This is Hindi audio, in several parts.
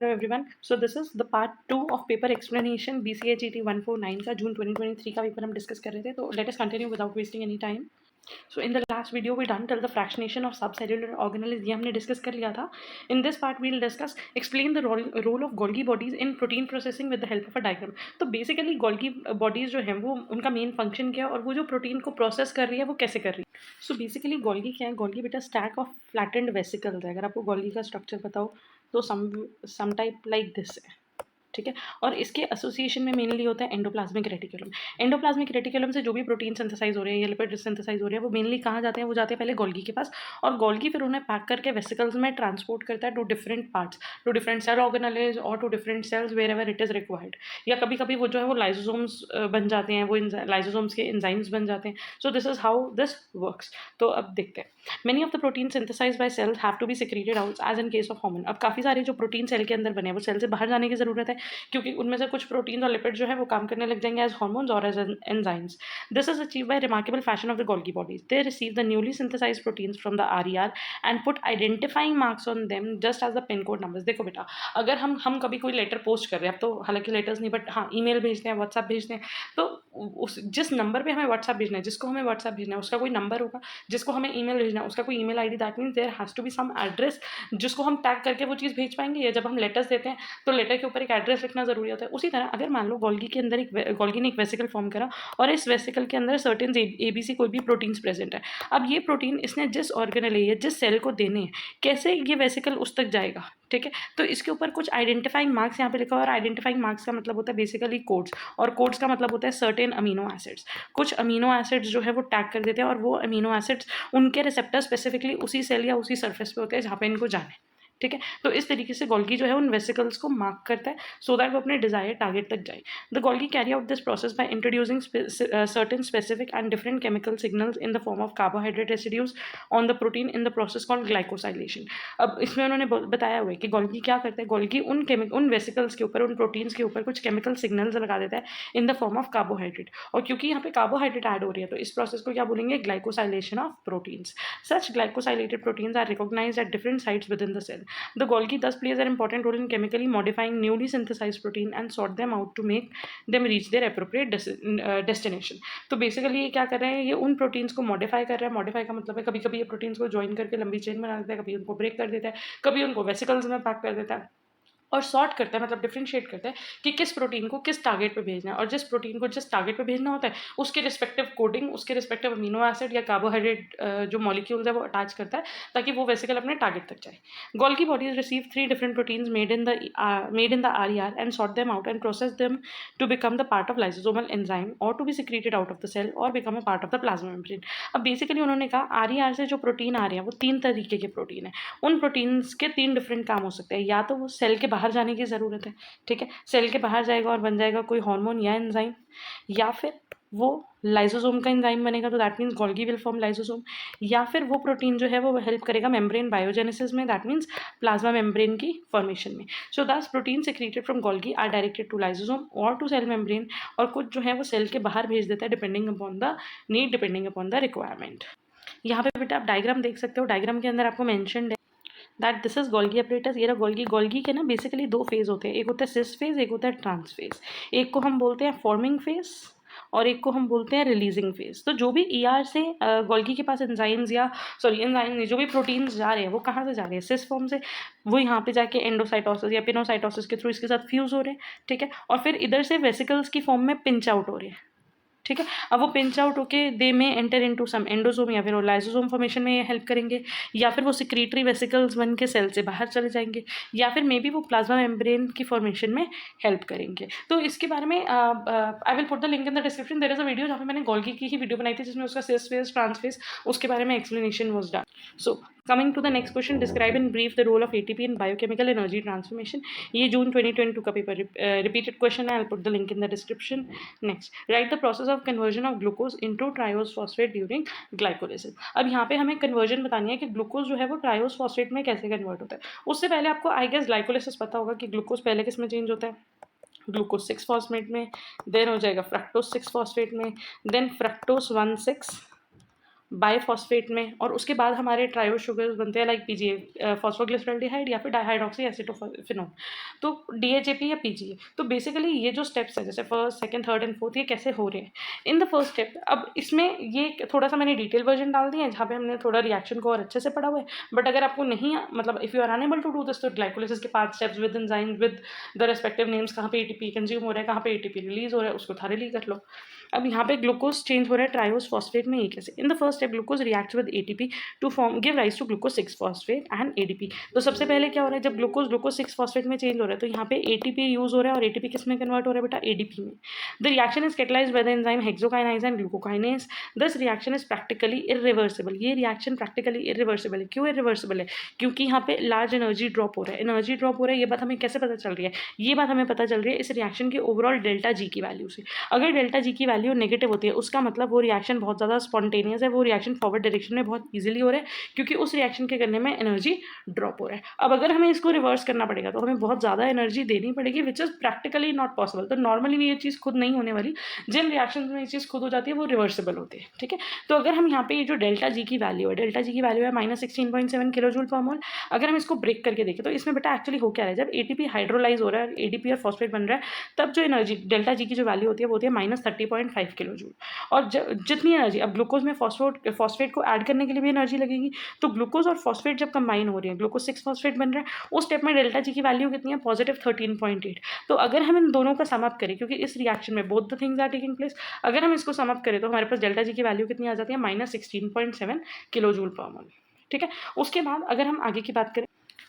Hello everyone. So this is the part 2 of paper explanation BCHET 149 का जून 2023 का पेपर हम डिस्कस कर रहे थे. तो let us continue without wasting any time. So in the last video we done till the fractionation of subcellular organelles, ये हमने डिस्कस कर लिया था. In this part we'll discuss explain the role of Golgi bodies in protein processing with the help of a diagram. तो बेसिकली Golgi bodies जो हैं वो उनका मेन फंक्शन क्या है और वो जो प्रोटीन को प्रोसेस कर रही है वो कैसे कर रही है. सो बेसिकली Golgi क्या है? Golgi बेटा स्टैक ऑफ फ्लैटेंड वेसिकल्स है. अगर आपको Golgi का स्ट्रक्चर बताओ तो सम टाइप लाइक दिस है. ठीक है. और इसके एसोसिएशन में मेनली होता है एंडोप्लाज्मिक रेटिकुलम. एंडोप्लाज्मिक रेटिकुलम से जो भी प्रोटीन सिंथेसाइज हो रहे हैं या लिपिड सिंथेसाइज हो रहे हैं वो मेनली कहाँ जाते हैं? वो जाते हैं पहले गोल्गी के पास, और गोल्गी फिर उन्हें पैक करके वेसिकल्स में ट्रांसपोर्ट करता है to different parts, to different cell organelles और to different cells wherever it is required. या कभी कभी वो जो है वो लाइसोसोम्स बन जाते हैं, वो लाइसोसोम्स के एंजाइम्स बन जाते हैं. So this is how this works. तो अब देखते हैं. Many of the protein synthesise by cells have to be secreted out as in case of hormone. अब काफ़ी सारे जो प्रोटीन सेल के अंदर बने हैं वो सेल से बाहर जाने की जरूरत है, क्योंकि उनमें से कुछ प्रोटीन और लिपिड जो है वो काम करने लग जाएंगे एज हार्मोन्स और as enzymes. This is achieve by remarkable fashion of the Golgi bodies. They receive the newly synthesise proteins from the RER and put identifying marks on them just as the pin code numbers. देखो बेटा, अगर हम कभी कोई लेटर पोस्ट कर रहे हैं, अब तो हालांकि लेटर्स नहीं बट हाँ ईमेल भेजते हैं, व्हाट्सएप भेजते हैं, तो उस जिस नंबर पे हमें व्हाट्सएप भेजना है, जिसको हमें व्हाट्सएप भेजना है उसका कोई नंबर होगा, जिसको हमें ईमेल भेजना है उसका कोई email ID. That means there has to be some address जिसको हम टैग करके वो चीज़ भेज पाएंगे. या जब हम लेटर्स देते हैं तो लेटर के ऊपर एक एड्रेस लिखना जरूरी होता है. उसी तरह अगर मान लो गोल्गी के अंदर गोल्गी ने एक वेसिकल फॉर्म करा और इस वेसिकल के अंदर सर्टेन एबीसी कोई भी प्रोटीन्स प्रेजेंट है. अब ये प्रोटीन इसने जिस ऑर्गेनल या जिस सेल को देने हैं, कैसे ये वेसिकल उस तक जाएगा. ठीक है. तो इसके ऊपर कुछ आइडेंटिफाइंग मार्क्स यहाँ पे लिखा हुआ है, और आइडेंटिफाइंग मार्क्स का मतलब होता है बेसिकली कोड्स, और कोड्स का मतलब होता है सर्टेन अमीनो एसिड्स. कुछ अमीनो एसिड्स जो है वो टैग कर देते हैं, और वो अमीनो एसिड्स उनके रिसेप्टर स्पेसिफिकली उसी सेल या उसी सरफेस पे होते हैं जहाँ पे इनको जाना है. ठीक है. तो इस तरीके से गोल्गी जो है उन वेसिकल्स को मार्क करता है सो दैट वो अपने डिजायर टारगेट तक जाए. The Golgi carry out this process by introducing certain specific and different chemical signals in the form of carbohydrate residues on the protein in the process called glycosylation. अब इसमें उन्होंने बताया हुआ है कि गोल्गी क्या करता है. गोल्गी उन वेसिकल्स के ऊपर, उन प्रोटीन्स के ऊपर कुछ केमिकल सिग्नल्स लगा देता है in the form of carbohydrate. और क्योंकि यहाँ पे कार्बोहाइड्रेट ऐड हो रही है तो इस प्रोसेस को क्या बोलेंगे? Glycosylation of proteins. Such glycosylated proteins are recognised at different sites within the cell. The Golgi thus plays an important role in chemically modifying newly synthesized protein and sort them out to make them reach their appropriate destination. तो बेसिकली ये क्या कर रहे हैं? ये उन प्रोटीन्स को मॉडिफाई कर रहा है. मॉडिफाई का मतलब है कभी कभी ये प्रोटीन्स को ज्वाइन करके लंबी चेन बना देता है, कभी उनको ब्रेक कर देता है, कभी उनको वेसिकल्स में पैक कर देता है, और सॉर्ट करता है, मतलब डिफ्रेंशिएट करता है कि किस प्रोटीन को किस टारगेट पे भेजना है. और जिस प्रोटीन को जिस टारगेट पे भेजना होता है उसके रिस्पेक्टिव कोडिंग, उसके रिस्पेक्टिव अमीनो एसिड या कार्बोहाइड्रेट जो मॉलिक्यूल्स है वो अटैच करता है ताकि वो वेसिकल अपने टारगेट तक जाए. Golgi bodies receive 3 different proteins made in the RER and sort them out and process them to become the part of lysosomal enzyme और to be secreted out of the cell और become a part of the plasma membrane. अब बेसिकली उन्होंने कहा आरईआर से जो प्रोटीन आ रहे हैं वो 3 तरीके के प्रोटीन है. उन प्रोटीन्स के 3 डिफरेंट काम हो सकते हैं. या तो वो सेल के बाहर जाने की जरूरत है. ठीक है. सेल के बाहर जाएगा और बन जाएगा कोई हार्मोन या एंजाइम, या फिर वो लाइसोसोम का एंजाइम बनेगा तो that means Golgi will form lysosome, या फिर वो प्रोटीन जो है वो हेल्प करेगा मेम्ब्रेन बायोजेनेसिस में, दैट मीन्स प्लाज्मा मेम्ब्रेन की फॉर्मेशन में. So thus protein secreted from Golgi are directed to lysosome और टू सेल मेम्ब्रेन, और कुछ जो है वो सेल के बाहर भेज देता है depending upon the need, depending upon the requirement. यहाँ पे बेटा आप डायग्राम देख सकते हो. डायग्राम के अंदर आपको मैंशनड है that this is Golgi apparatus. ये रहा गोल्गी के ना बेसिकली 2 फेज होते हैं. एक होता है सिस फेज, एक होता है ट्रांस फेज. एक को हम बोलते हैं फॉर्मिंग फेज और एक को हम बोलते हैं रिलीजिंग फेज. तो जो भी ईआर से गोल्गी के पास एंजाइम्स या एंजाइम जो भी प्रोटीन्स जा रहे हैं वो कहाँ से जा रहे हैं? सिस फॉर्म से. वो यहाँ पे जाके एंडोसाइटोसिस या पिनोसाइटोसिस के थ्रू इसके साथ फ्यूज हो रहे हैं. ठीक है. और फिर इधर से वेसिकल्स की फॉर्म में पिंच आउट हो रहे हैं. ठीक है. अब वो पिंच आउट होके दे में एंटर इनटू सम एंडोसोम या फिर वो लाइसोसोम फॉर्मेशन में ये हेल्प करेंगे, या फिर वो सिक्रीटरी वेसिकल्स बन के सेल से बाहर चले जाएंगे, या फिर मे बी वो प्लाज्मा मेम्ब्रेन की फॉर्मेशन में हेल्प करेंगे. तो इसके बारे में I will put the link in the description. There is a video जहाँ पे मैंने गोल्गी की ही वीडियो बनाई थी जिसमें उसका सिस फेज ट्रांस फेज उसके बारे में explanation was done. So coming to the next question, describe in brief the role of ATP in biochemical energy transformation. ये जून 2022 का पेपर रिपीटेड क्वेश्चन है. I will put the link in the description. Next, write the process of conversion of glucose into triose phosphate during glycolysis. अब यहाँ पे हमें कन्वर्जन बतानी है कि ग्लूकोज जो है वो ट्रायोज फॉस्फेट में कैसे कन्वर्ट होता है. उससे पहले आपको आई गेस ग्लाइकोलिसिस पता होगा कि ग्लूकोज पहले किस में चेंज होता है? ग्लूकोज 6 फॉस्फेट में, देन हो जाएगा फ्रक्टोज 6 फॉस्फेट में, देन फ्रक्टोज 1,6 बाइफॉस्फेट में, और उसके बाद हमारे ट्रायो शुगर्स बनते हैं लाइक पीजीए फॉस्फोग्लिसरॉल्डिहाइड या फिर डाइहाइड्रोक्सीएसिटोफिनोन, तो डीएचएपी या पीजीए। तो बेसिकली ये जो स्टेप्स है जैसे first second third and fourth ये कैसे हो रहे हैं इन द फर्स्ट स्टेप। अब इसमें ये थोड़ा सा मैंने डिटेल वर्जन डाल दिया है जहाँ पे हमने थोड़ा रिएक्शन को और अच्छे से पढ़ा हुआ है, बट अगर आपको नहीं मतलब if you are unable to do this तो ग्लाइकोलिसिस के 5 steps with enzyme with the respective names, कहाँ पे एटीपी कंज्यूम हो रहा है, कहाँ पे एटीपी रिलीज हो रहा है, उसको थारली कर लो। अब यहाँ पे ग्लूकोज चेंज हो रहा है ट्रायोस फॉस्फेट में, ये कैसे? In the first step glucose reacts with ATP to form give rise to glucose 6 phosphate and ADP. तो सबसे पहले क्या हो रहा है, जब ग्लूकोज 6 फॉस्फेट में चेंज हो रहा है तो यहाँ पे एटीपी यूज हो रहा है, और एटीपी किस में कन्वर्ट हो रहा है बेटा? एडीपी में। The reaction is catalysed by the enzyme hexokinase and glucokinase. This reaction is practically irreversible. ये रिएक्शन प्रैक्टिकली इरिवर्सिबल है। क्यों इरिवर्सिबल है? क्योंकि यहाँ पे लार्ज एनर्जी ड्रॉप हो रहा है। एनर्जी ड्रॉप हो रहा है, ये बात हमें कैसे पता चल रही है? ये बात हमें पता चल रही है इस रिएक्शन के ओवरऑल डेल्टा जी की वैल्यू से। अगर डेल्टा जी की वैल्यू नेगेटिव होती है उसका मतलब वो रिएक्शन बहुत ज़्यादा स्पॉन्टेनियस है, वो रिएक्शन फॉरवर्ड डायरेक्शन में बहुत ईजिली हो रहा है, क्योंकि उस रिएक्शन के करने में एनर्जी ड्रॉप हो रहा है। अब अगर हमें इसको रिवर्स करना पड़ेगा तो हमें बहुत ज़्यादा एनर्जी देनी पड़ेगी, which is practically not possible. तो नॉर्मली ये चीज़ खुद नहीं होने वाली, जिन रिएक्शन में ये चीज़ खुद हो जाती है वो रिवर्सिबल होती है, ठीक है। तो अगर हम यहाँ पे ये जो डेल्टा जी की वैल्यू है, डेल्टा जी की वैल्यू है -16.7 किलो जूल पर मोल। अगर हम इसको ब्रेक करके देखें तो इसमें बेटा एक्चुअली हो क्या रहा है, जब एटीपी हाइड्रोलाइज हो रहा है, एडीपी और फॉस्फेट बन रहा है, तब जो एनर्जी डेल्टा जी की जो वैल्यू होती है वो होती है -30.5 किलो जूल। और जितनी एनर्जी अब ग्लूकोज में फॉस्फेट को ऐड करने के लिए भी एनर्जी लगेगी, तो ग्लूकोज और फॉस्फेट जब कंबाइन हो रही है, ग्लूकोज 6 फॉस्फेट बन रहा है, उस स्टेप में डेल्टा जी की वैल्यू कितनी है? +13.8। तो अगर हम इन दोनों का सम अप करें, क्योंकि इस रिएक्शन में both the things are taking place, अगर हम इसको सम अप करें तो हमारे पास डेल्टा जी की वैल्यू कितनी आ जाती है? -16.7 किलो जूल पर मोल, ठीक है। उसके बाद अगर हम आगे की बात करें,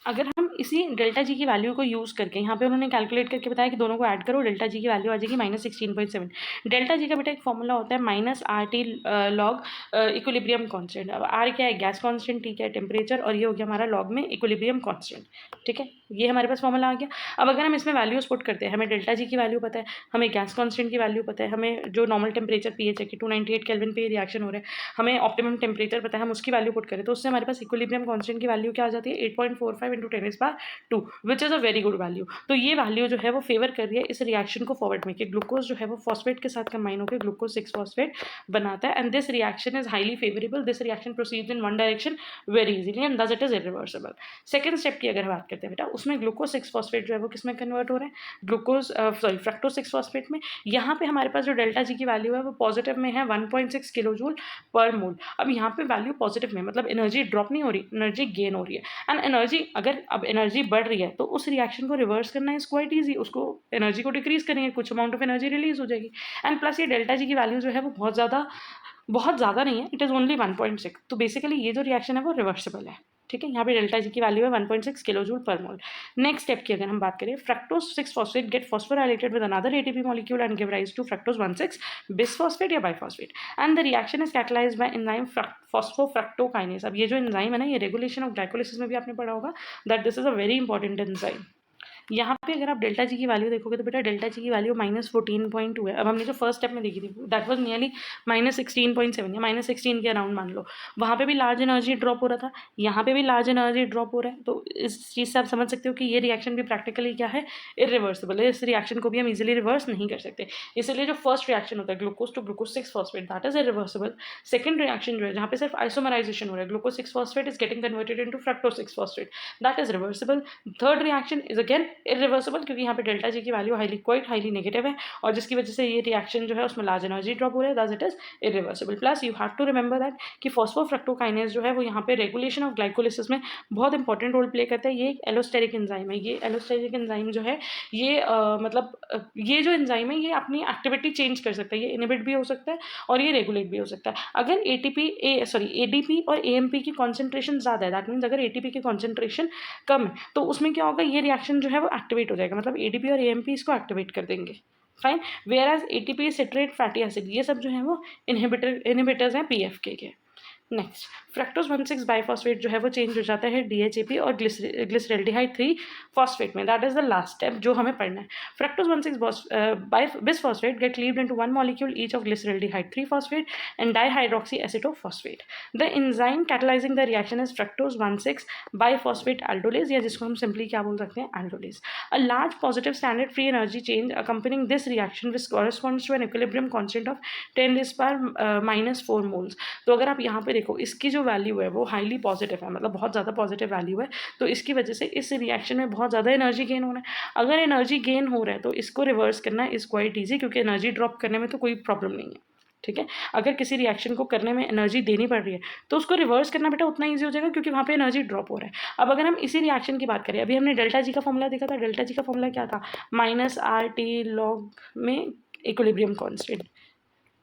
अगर हम इसी डेल्टा जी की वैल्यू को यूज़ करके, यहाँ पे उन्होंने कैलकुलेट करके बताया कि दोनों को ऐड करो, डेल्टा जी की वैल्यू आ जाएगी -16.7। डेल्टा जी का बेटा एक फॉर्मूला होता है -RT लॉग इक्विलिब्रियम कांस्टेंट। अब आर क्या है? गैस कांस्टेंट, ठीक है, टेम्परेचर, और ये हो गया हमारा लॉग में इक्विलिब्रियम कांस्टेंट, ठीक है। ये हमारे पास फॉर्मूला आ गया। अब अगर हम इसमें वैल्यूज पुट करते हैं, हमें डेल्टा जी की वैल्यू पता है, हमें गैस कांस्टेंट की वैल्यू पता है, हमें जो नॉर्मल टेम्परेचर पीएच है कि 298 केल्विन पे रिएक्शन हो रहा है, हमें ऑप्टिमम टेम्परेचर पता है, हम उसकी वैल्यू पुट करें तो उससे हमारे पास इक्विलिब्रियम कांस्टेंट की वैल्यू क्या आ जाती है? 8.45 × 10⁻², which is a very good value. तो ये वैल्यू जो है वो फेवर कर रही है इस रिएक्शन को फॉरवर्ड में, कि ग्लूकोज जो है वो फॉस्फेट के साथ कंबाइन होकर ग्लूकोज 6 फॉस्फेट बनाता है, and this reaction is highly favourable. This reaction proceeds in one direction very easily and दस it is irreversible. Second step की अगर बात करते हैं बेटा, उसमें ग्लूकोज 6 फॉस्फेट जो है वो किस में कन्वर्ट हो रहा है? फ्रक्टोज 6 फॉस्फेट में। यहाँ पे हमारे पास जो डेल्टा जी की वैल्यू है वो पॉजिटिव में है 1.6 किलो जूल पर मोल। अब यहाँ पे वैल्यू पॉजिटिव में मतलब एनर्जी ड्रॉप नहीं हो रही, एनर्जी गेन हो रही है। एंड एनर्जी अगर अब एनर्जी बढ़ रही है तो उस रिएक्शन को रिवर्स करना इज क्वाइट ईजी। उसको एनर्जी को डिक्रीज करेंगे, कुछ अमाउंट ऑफ एनर्जी रिलीज हो जाएगी। एंड प्लस ये डेल्टा जी की वैल्यू जो है वो बहुत ज़्यादा नहीं है, इट इज़ ओनली 1.6। तो बेसिकली ये जो रिएक्शन है वो रिवर्सिबल है, ठीक है। यहाँ पे डेल्टा जी की वैल्यू है 1.6 किलो जूल पर मोल। नेक्स्ट स्टेप की अगर हम बात करें, fructose 6 phosphate get phosphorylated with another ATP molecule and give rise to fructose 1,6 bisphosphate या biphosphate, and the reaction is catalysed by enzyme phosphofructokinase. अब ये जो एंजाइम है ना, ये रेगुलेशन ऑफ ग्लाइकोलिसिस में भी आपने पढ़ा होगा that this is a very important enzyme. यहाँ पे अगर आप डेल्टा जी की वैल्यू देखोगे तो बेटा डेल्टा जी की वैल्यू -14.2 है। अब हमने जो फर्स्ट स्टेप में देखी थी दैट वाज नियरली -16.7 या -16 के अराउंड मान लो, वहाँ पे भी लार्ज एनर्जी ड्रॉप हो रहा था, यहाँ पे भी लार्ज एनर्जी ड्रॉप हो रहा है। तो इस चीज़ से आप समझ सकते हो कि ये रिएक्शन भी प्रैक्टिकली क्या है? इरिवर्सिबल है। इस रिएक्शन को भी हम इजिली रिवर्स नहीं कर सकते। इसलिए जो फर्स्ट रिएक्शन होता है glucose to glucose 6 phosphate that is irreversible. Second reaction जो है जहाँ पे सिर्फ आइसोमराइजेशन हो रहा है, glucose 6 phosphate is getting converted into fructose 6 phosphate, that is reversible. Third reaction is again irreversible, क्योंकि यहाँ पे डेल्टा जी की वैल्यू हाईली नेगेटिव है, और जिसकी वजह से ये रिएक्शन जो है उसमें लार्ज एनर्जी ड्रॉप हो रहा है, thus it is irreversible. Plus you have to remember that कि फॉस्फोफ्रक्टोकाइनेज जो है वो यहाँ पे रेगुलेशन ऑफ ग्लाइकोलिसिस में बहुत इंपॉर्टेंट रोल प्ले करता है। ये एक एलोस्टेरिक एंजाइम है। ये एलोस्टेरिक एंजाइम जो है ये ये जो एंजाइम है ये अपनी एक्टिविटी चेंज कर सकता है, ये इनहिबिट भी हो सकता है और ये रेगुलेट भी हो सकता है। अगर एडीपी और एएमपी की कॉन्सेंट्रेशन ज़्यादा है, दैट मीन्स अगर एटीपी की कॉन्सेंट्रेशन कम है तो उसमें क्या होगा, ये रिएक्शन जो है वो एक्टिवेट हो जाएगा, मतलब एडीपी और एएमपी इसको एक्टिवेट कर देंगे। Fine. Whereas ATP citrate fatty acid ये सब जो है वो इनहिबिटर्स हैं पीएफके के। नेक्स्ट फ्रक्टोज 1,6 बाइफॉस्फेट जो है वो चेंज हो जाता है DHAP और ग्लिसरल्डिहाइड 3 फॉस्फेट में. That is the last step जो हमें पढ़ना है. Fructose 1,6 bisphosphate get cleaved into one molecule each of glyceraldehyde 3 phosphate and dihydroxy acetophosphate. The enzyme catalysing the reaction is fructose 1,6 biphosphate aldolase, या जिसको हम सिंपली क्या बोल सकते हैं, aldolase. A large positive standard free energy change accompanying this reaction which corresponds to an equilibrium constant of 10⁻⁻⁴ moles. तो अगर आप यहाँ पे देखो इसकी जो वैल्यू है वो हाईली पॉजिटिव है, मतलब बहुत ज़्यादा पॉजिटिव वैल्यू है, तो इसकी वजह से इस रिएक्शन में बहुत ज़्यादा एनर्जी गेन हो रहा है. अगर एनर्जी गेन हो रहा है तो इसको रिवर्स करना इज क्वाइट ईजी, क्योंकि एनर्जी ड्रॉप करने में तो कोई प्रॉब्लम नहीं है. ठीक है, अगर किसी रिएक्शन को करने में एनर्जी देनी पड़ रही है तो उसको रिवर्स करना बेटा उतना ईजी हो जाएगा, क्योंकि वहाँ पे एनर्जी ड्रॉप हो रहा है. अब अगर हम इसी रिएक्शन की बात करें, अभी हमने डेल्टा जी का फॉर्मूला देखा था. डेल्टा जी का फॉर्मूला क्या था, -RT log में इक्विलिब्रियम कांस्टेंट.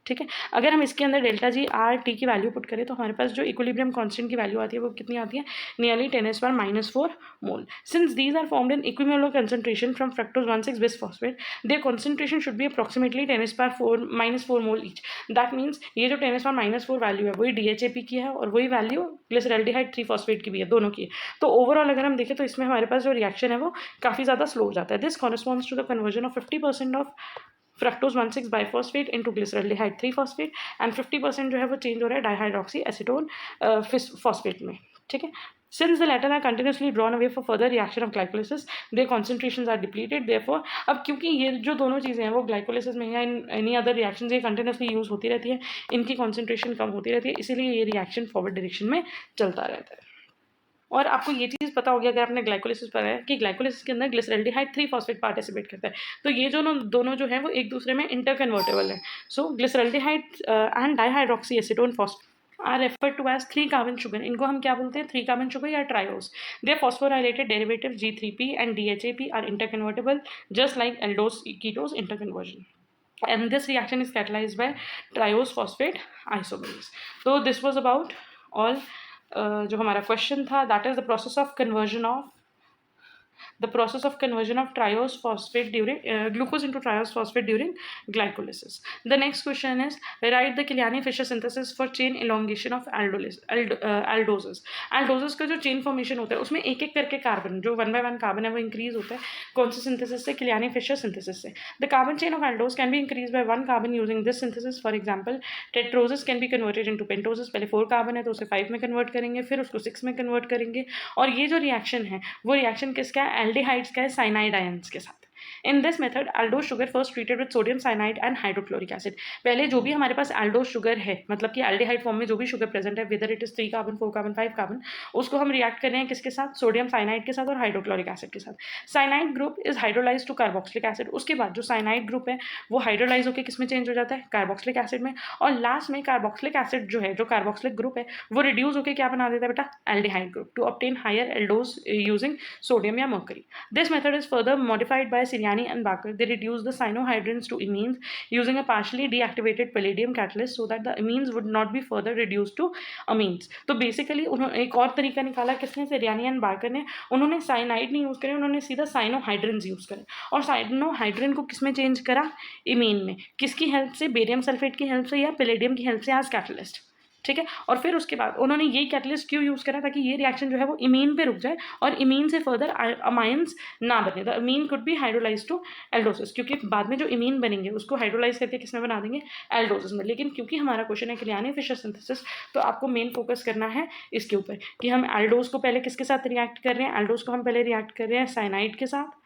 ठीक है, अगर हम इसके अंदर डेल्टा जी RT की वैल्यू पुट करें तो हमारे पास जो इक्विलिब्रियम कांस्टेंट की वैल्यू आती है वो कितनी आती है, nearly 10⁻⁻⁴ mole. Since these are formed in equimolar concentration from fructose 1,6 bisphosphate, their concentration should be approximately 10⁻⁻⁴ mole each. That means ये जो 10⁻⁻⁴ वैल्यू है वही DHAP की है और वही वैल्यू ग्लिसरल्डिहाइड 3 फॉस्फेट की भी है, दोनों की है. तो ओवरऑल अगर हम देखें तो इसमें हमारे पास जो रिएक्शन है वो काफ़ी ज़्यादा स्लो हो जाता है. This corresponds to the conversion of 50% of fructose 1,6 biphosphate into glyceraldehyde 3 phosphate and 50% जो है वो चेंज हो रहा है डाइहाइड्रोक्सी एसीटोन फॉस्फेट में. ठीक है, since the latter are continuously drawn away for further reaction of glycolysis, their concentrations are depleted. Therefore, अब क्योंकि ये जो दोनों चीज़ें हैं वो ग्लाइकोलिसिस में या एनी अदर रिएक्शन ये कंटिन्यूसली यूज़ होती रहती है, इनकी कॉन्सेंट्रेशन कम होती रहती है, इसीलिए ये रिएक्शन फॉरवर्ड डायरेक्शन में चलता रहता है. और आपको ये चीज़ पता होगी अगर आपने ग्लाइकोलिसिस पढ़ा है कि ग्लाइकोलिसिस के अंदर ग्लिसरल्डिहाइड 3 फॉस्फेट पार्टिसिपेट करता है. तो ये जो दोनों जो है वो एक दूसरे में इंटरकन्वर्टेबल है. So glyceraldehyde and dihydroxy acetone phosphate are referred to as 3 carbon sugar. इनको हम क्या बोलते हैं, 3 कार्बन शुगर या triose. Their phosphorylated derivative G3P and DHAP are interconvertible just like aldose ketose interconversion. And this reaction is catalyzed by triose phosphate isomerase. So this was about all जो हमारा क्वेश्चन था, that is the process of conversion of triose phosphate during glucose into triose phosphate during glycolysis. The next question is write the Kiliani-Fisher synthesis for chain elongation of aldoses. Aldoses का जो चेन फॉर्मेशन होता है उसमें एक एक करके कार्बन जो 1 by 1 कार्बन है वो इंक्रीज होता है. कौन से सिंथेसिस से, Kiliani-Fisher सिंथेसिस से. The carbon chain of aldose can be increased by 1 carbon using this synthesis. For example, tetroses can be converted into pentoses. पहले 4 कार्बन है तो उसे 5 में कन्वर्ट करेंगे, फिर उसको 6 में कन्वर्ट करेंगे. और ये जो रिएक्शन है वो रिएक्शन किसका है, एल्डिहाइड्स का है साइनाइड आयंस के साथ. In this method, aldose sugar first treated with sodium cyanide and hydrochloric acid. पहले जो भी हमारे पास aldose sugar है, मतलब कि aldehyde फॉर्म में जो भी शुगर प्रेजेंट है, whether it is 3 carbon 4 carbon 5 carbon, उसको हम रिएक्ट कर रहे हैं किसके साथ, सोडियम साइनाइड के साथ और हाइड्रोक्लोरिक एसिड के साथ. Cyanide group is hydrolyse to carboxylic acid. उसके बाद जो साइनाइड ग्रुप है वो हाइड्रोलाइज होकर किस में चेंज हो जाता है, कार्बोक्सिलिक एसिड में. और लास्ट में कार्बोक्सिलिक एसिड जो है, जो कार्बोक्सिलिक ग्रुप है, वो रिड्यूस होकर क्या बना देता है बेटा, aldehyde group, to obtain higher aldose using sodium या mercury. This method is further modified by सिरियानी एंड बाकर. They reduce the cyanohydrins to amines using a partially deactivated palladium catalyst so that the amines would not be further reduced to amines. तो बेसिकली उन्होंने एक और तरीका निकाला किसने, सिरियानी एंड बाकर ने. उन्होंने साइनाइड नहीं यूज़ करे, उन्होंने सीधा साइनोहाइड्रिन्स यूज़ करे. और साइनोहाइड्रिन को किस में चेंज करा, इमीन में. किसकी हेल्प से, बेरियम सल्फेट की हेल्प से या पैलेडियम की हेल्प से एज कैटलिस्ट. ठीक है, और फिर उसके बाद उन्होंने ये कैटलिस्ट क्यों यूज़ करा, ताकि ये रिएक्शन जो है वो इमीन पे रुक जाए और इमीन से फर्दर अमाइंस ना बने. The imine could be hydrolyse to aldoses, क्योंकि बाद में जो इमीन बनेंगे उसको हाइड्रोलाइज करके किसमें बना देंगे, एल्डोसिस में. लेकिन क्योंकि हमारा क्वेश्चन है Kiliani-Fisher सिंथेसिस, तो आपको मेन फोकस करना है इसके ऊपर कि हम एल्डोज को पहले किसके साथ रिएक्ट कर रहे हैं. एल्डोज को हम पहले रिएक्ट कर रहे हैं साइनाइड के साथ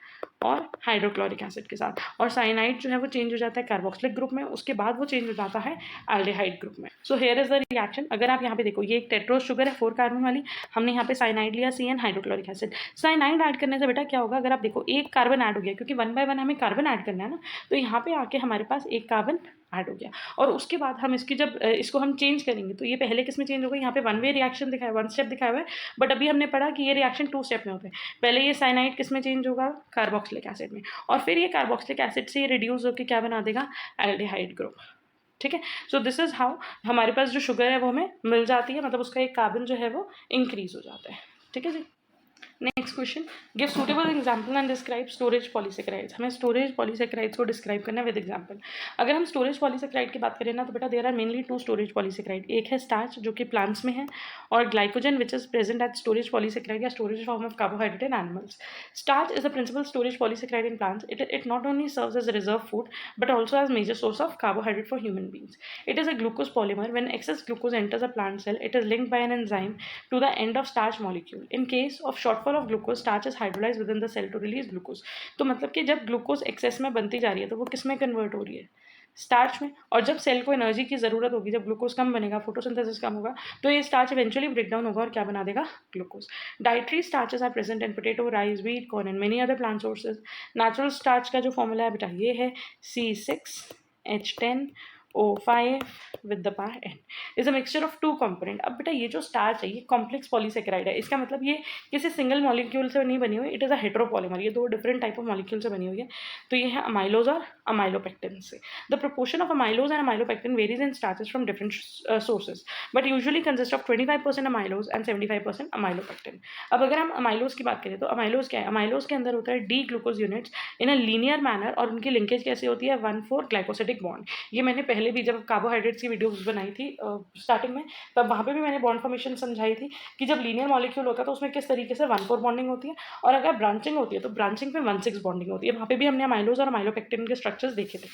और हाइड्रोक्लोरिक एसिड के साथ, और साइनाइड जो है वो चेंज हो जाता है कार्बोक्सिलिक ग्रुप में, उसके बाद वो चेंज हो जाता है एल्डिहाइड ग्रुप में. So here is the reaction. अगर आप यहाँ पे देखो, ये एक टेट्रोज शुगर है 4 कार्बन वाली, हमने यहाँ पे साइनाइड लिया CN hydrochloric acid. Cyanide add करने से बेटा क्या होगा, अगर आप देखो एक कार्बन ऐड हो गया, क्योंकि 1 by 1 हमें कार्बन ऐड करना है ना, तो यहाँ पे आके हमारे पास एक कार्बन ऐड हो गया. और उसके बाद हम इसकी जब इसको हम चेंज करेंगे तो ये पहले किस में चेंज होगा, यहाँ पे 1 वे रिएक्शन दिखाया, 1 स्टेप दिखाया हुआ है, बट अभी हमने पढ़ा कि ये रिएक्शन 2 स्टेप में होता है. पहले ये साइनाइड किस में चेंज होगा, कार्बोक्सिलिक एसिड में, और फिर ये कार्बोक्सिलिक एसिड से ये रिड्यूस होकर क्या बना देगा, एल्डिहाइड ग्रुप. ठीक है, सो दिस इज हाउ हमारे पास जो शुगर है वो हमें मिल जाती है, मतलब उसका एक कार्बन जो है वो इंक्रीज हो जाता है. ठीक है जी. Next question, give suitable example and describe storage polysaccharides. हमें स्टोरेज पॉलीसेकेराइड्स को डिस्क्राइब करना है विद एग्जाम्पल। अगर हम स्टोरेज पॉलीसेकेराइड की बात करें ना तो बेटा there are mainly two storage polysaccharide. एक है स्टार्च जो कि प्लांट्स में है, और glycogen which is present at storage polysaccharide या storage form of carbohydrate in animals. Starch is the principal storage polysaccharide in plants. It not only serves as a reserve food but also as major source of carbohydrate for human beings. It is a glucose polymer. When excess glucose enters a plant cell, it is linked by an enzyme to the end of starch molecule. In case of shortfall of glucose, starch is hydrolyzed within the cell to release glucose. तो मतलब कि जब ग्लूकोज एक्सेस में बनती जा रही है तो वो किस में कन्वर्ट हो रही है, स्टार्च में। और जब सेल को एनर्जी की ज़रूरत होगी, जब ग्लूकोज कम बनेगा, फोटोसिंथेसिस कम होगा, तो ये स्टार्च इवेंचुअली ब्रेक डाउन होगा और क्या बना देगा, glucose. Dietary starches are present in potato, rice, wheat, corn and many other plant sources. Natural starch का जो फॉर्मूला है बेटा ये है C6H10O5 with the power n is a mixture of two component. अब बेटा ये जो स्टार्च है ये कॉम्प्लेक्स पॉलीसेकेराइड है, इसका मतलब ये किसी सिंगल मॉलिक्यूल से नहीं बनी हुई, इट इज़ अ हेटेरोपॉलीमर, ये दो डिफरेंट टाइप ऑफ मॉलिक्यूल से बनी हुई है। तो ये है अमाइलोज और अमाइलोपेक्टिन से। The proportion of amylose and amylopectin varies in starches from different sources but usually consist of 25% amylose and 75% amylopectin. अब अगर हम अमाइलोज की बात करें तो अमाइलोज क्या है, अमाइलोज के अंदर होता है D glucose units in a linear manner, और उनकी लिंकेज कैसे होती है, 1,4 ग्लाइकोसिडिक बॉन्ड। ये मैंने पहले भी जब कार्बोहाइड्रेट्स की वीडियोस बनाई थी स्टार्टिंग में, तब वहाँ पे भी मैंने बॉन्ड फॉर्मेशन समझाई थी कि जब लीनियर मॉलिक्यूल होता है तो उसमें किस तरीके से 1,4 बॉन्डिंग होती है, और अगर ब्रांचिंग होती है तो ब्रांचिंग पे 1,6 बॉन्डिंग होती है। वहाँ पे भी हमने अमाइलोज और अमाइलोपेक्टिन के स्ट्रक्चर्स देखे थे।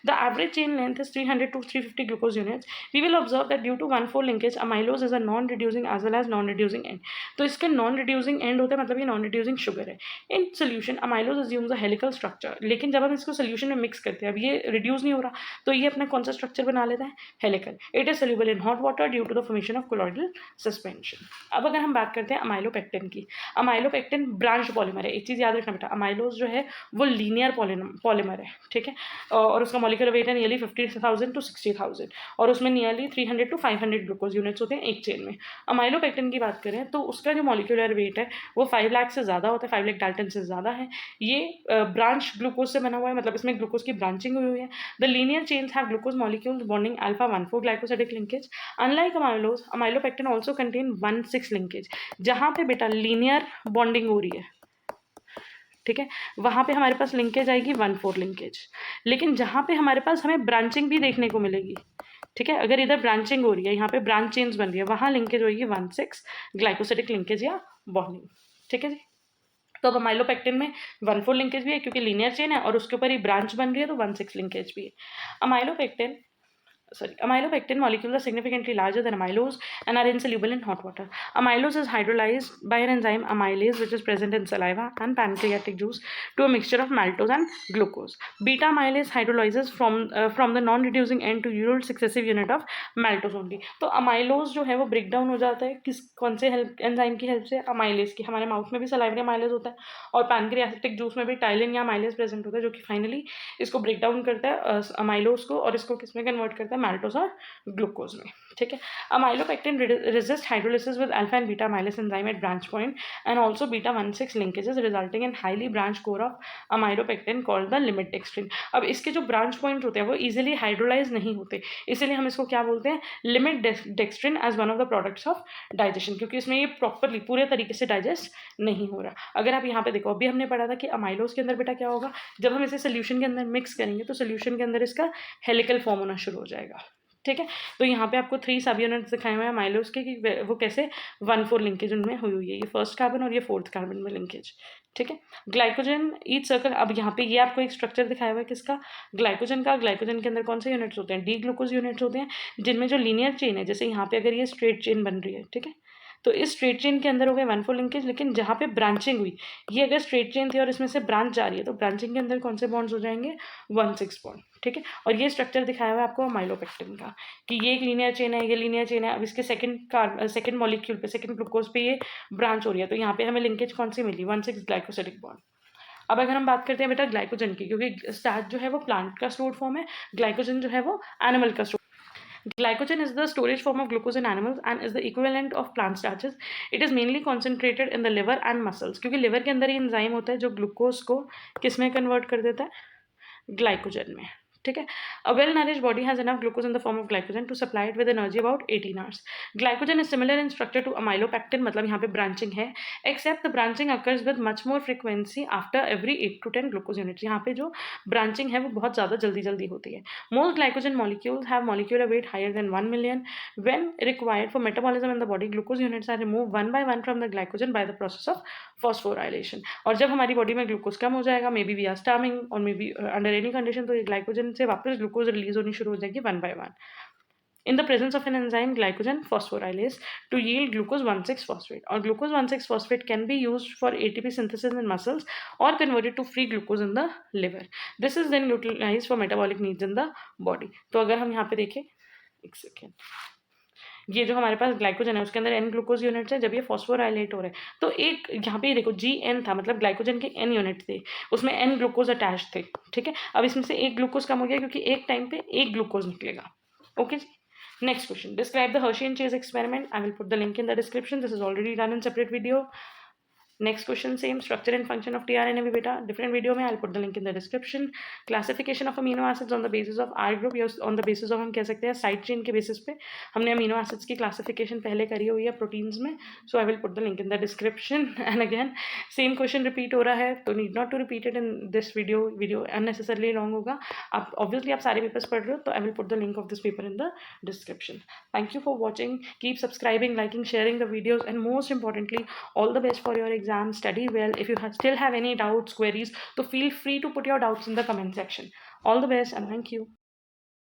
The average chain length is 300 to 350 glucose units. We will observe that due to 1,4 linkage, amylose is a non-reducing as well as non-reducing end. तो इसके non-reducing end होता है, मतलब ये non-reducing sugar है। In solution, amylose assumes a helical structure. लेकिन जब हम इसको solution में mix करते हैं, अब ये reduce नहीं हो रहा, तो ये अपना कौन सा structure बना लेता है, helical. It is soluble in hot water due to the formation of colloidal suspension. अब अगर हम बात करते हैं अमाइलोपेक्टिन की, अमाइलोपेक्टिन ब्रांच पॉलीमर है। एक चीज़ याद रखना बेटा, अमाइलोज जो है वो लीनियर पॉलीमर है, ठीक है, और उसका मॉलिक्यूलर वेट है नियरली 50,000 to 60,000, और उसमें नियरली 300 to 500 ग्लूकोज यूनिट्स होते हैं एक चेन में। अमाइलोपेक्टिन की बात करें तो उसका जो मॉलिक्यूलर वेट है वो 5 लाख से ज़्यादा होता है, 5 लाख डाल्टन से ज़्यादा है। ये ब्रांच ग्लूकोज से बना हुआ है, मतलब इसमें ग्लूकोज की ब्रांचिंग हुई हुई है। The linear chains have glucose molecules bonding alpha 1,4 glycosidic linkage. Unlike amylose, amylopectin also contain 1,6 linkage. जहाँ पे बेटा लीनियर बॉन्डिंग हो रही है, ठीक है, वहाँ पे हमारे पास लिंकेज आएगी 1,4 लिंकेज। लेकिन जहाँ पे हमारे पास हमें ब्रांचिंग भी देखने को मिलेगी, ठीक है, अगर इधर ब्रांचिंग हो रही है, यहाँ पे ब्रांच चेन्स बन रही है, वहाँ लिंकेज होगी 1,6 ग्लाइकोसिडिक लिंकेज या बॉन्डिंग, ठीक है जी। तो अब अमाइलोपेक्टिन में 1,4 लिंकेज भी है क्योंकि लीनियर चेन है, और उसके ऊपर ही ब्रांच बन रही है तो 1,6 लिंकेज भी है। Amylopectin molecules are significantly larger than amylose and are insoluble in hot water. Amylose is hydrolyzed by an enzyme amylase which is present in saliva and pancreatic juice to a mixture of maltose and glucose. Beta amylase hydrolyzes from the non-reducing end to yield successive unit of maltose only. तो amylose जो है वो ब्रेक डाउन हो जाता है कौन से एंजाइम की हेल्प से, amylase की। हमारे माउथ में भी सलाइवरी amylase होता है और पैनक्रियाटिक जूस में भी टाइलिन या amylase प्रेजेंट होता है, जो कि फाइनली इसको ब्रेक डाउन करता है अमाइलोज को, और इसको किस में कन्वर्ट करता है, maltose और ग्लूकोज में, ठीक है। Amylopectin resist hydrolysis with alpha and beta amylase enzyme at branch point and also beta 1,6 linkages resulting in highly branched core of amylopectin called the limit dextrin. अब इसके जो ब्रांच पॉइंट होते हैं वो इजीली हाइड्रोलाइज नहीं होते, इसीलिए हम इसको क्या बोलते हैं, limit dextrin as one of the products of digestion, क्योंकि इसमें ये प्रॉपरली पूरे तरीके से डाइजेस्ट नहीं हो रहा। अगर आप यहाँ पे देखो, अभी हमने पढ़ा था कि अमाइलोज के अंदर बेटा क्या होगा, जब हम इसे सोल्यूशन के अंदर मिक्स करेंगे तो सोल्यूशन के अंदर इसका हेलिकल फॉर्म होना शुरू हो जाएगा, ठीक है। तो यहाँ पे आपको 3 सब यूनिट्स दिखाए हुए हैं अमाइलोज के कि वो कैसे 1,4 लिंकेज उनमें हुई हुई है, ये फर्स्ट कार्बन और ये 4th कार्बन में लिंकेज, ठीक है। ग्लाइकोजन ईच सर्कल, अब यहाँ पे ये आपको एक स्ट्रक्चर दिखाया हुआ है किसका, ग्लाइकोजन का। ग्लाइकोजन के अंदर कौन से यूनिट्स होते हैं, डी ग्लूकोज यूनिट्स होते हैं, जिनमें जो लीनियर चेन है, जैसे यहाँ पे अगर ये स्ट्रेट चेन बन रही है, ठीक है, तो इस स्ट्रेट चेन के अंदर हो गए 1,4 लिंकेज। लेकिन जहाँ पे ब्रांचिंग हुई, ये अगर स्ट्रेट चेन थी और इसमें से ब्रांच जा रही है, तो ब्रांचिंग के अंदर कौन से बॉन्ड्स हो जाएंगे, 1,6 बॉन्ड, ठीक है। और ये स्ट्रक्चर दिखाया हुआ है आपको अमाइलोपेक्टिन का कि ये एक लीनियर चेन है, ये लीनियर चेन है। अब इसके सेकंड मॉलिक्यूल पे, सेकंड ग्लूकोज पे ये ब्रांच हो रही है, तो यहाँ पे हमें लिंकेज कौन सी मिली, 1,6 ग्लाइकोसिडिक बॉन्ड। अब अगर हम बात करते हैं बेटा ग्लाइकोजन की, क्योंकि स्टार्च जो है वो प्लांट का स्टोर्ड फॉर्म है, ग्लाइकोजन जो है वो एनिमल का। Glycogen is the storage form of glucose in animals and is the equivalent of plant starches. It is mainly concentrated in the liver and muscles. क्योंकि लिवर के अंदर ही एंजाइम होता है जो ग्लूकोज को किस में कन्वर्ट कर देता है, ग्लाइकोजन में, ठीक है. A well nourished body has enough glucose in the form of glycogen to supply it with energy about 18 hours. Glycogen is similar in structure to amylopectin, मतलब यहाँ पे branching है, except the branching occurs with much more frequency after every 8 to 10 glucose units. यहाँ पे जो branching है वो बहुत ज़्यादा जल्दी जल्दी होती है. Most glycogen molecules have molecular weight higher than 1 million. When required for metabolism in the body, glucose units are removed one by one from the glycogen by the process of phosphorylation. और जब हमारी बॉडी में ग्लूकोज कम हो जाएगा, maybe we are starving और maybe under any condition, तो ये ग्लाइकोजन से वापस ग्लूकोज रिलीज होनी शुरू हो जाएगी one by one in the presence of an enzyme glycogen phosphorylase to yield glucose 1,6-phosphate. Or glucose 1,6-phosphate can be used for ATP synthesis in muscles or converted to free glucose in the liver. This is then utilized for metabolic needs in the body. तो अगर हम यहाँ पे देखें, एक सेकेंड, ये जो हमारे पास ग्लाइकोजन है उसके अंदर एन ग्लूकोज यूनिट्स है. जब ये फॉस्फोराइलेट हो रहे हैं तो एक यहाँ पे देखो जी एन था, मतलब ग्लाइकोजन के एन यूनिट थे, उसमें एन ग्लूकोज अटैच थे. ठीक है, अब इसमें से एक ग्लूकोज कम हो गया क्योंकि एक टाइम पे एक ग्लूकोज निकलेगा. Okay ji. Next question. Describe the Hershey and Chase experiment. I will put the link in the description. This is already done in separate video. Next question, same structure and function of tRNA भी बेटा different video में. I'll put the link in the description. Classification of amino acids on the basis of R group या on the basis of हम कह सकते हैं side chain के basis पे हमने amino acids की classification पहले करी हुई है proteins में. So I will put the link in the description. And again same question repeat हो रहा है तो need not to repeat it in this video. Video unnecessarily long होगा. आप obviously आप सारे papers पढ़ रहे हो तो I will put the link of this paper in the description. Thank you for watching. Keep subscribing, liking, sharing the videos, and most importantly, all the best for your exam. Study well. If you still have any doubts, queries, so feel free to put your doubts in the comment section. All the best and thank you.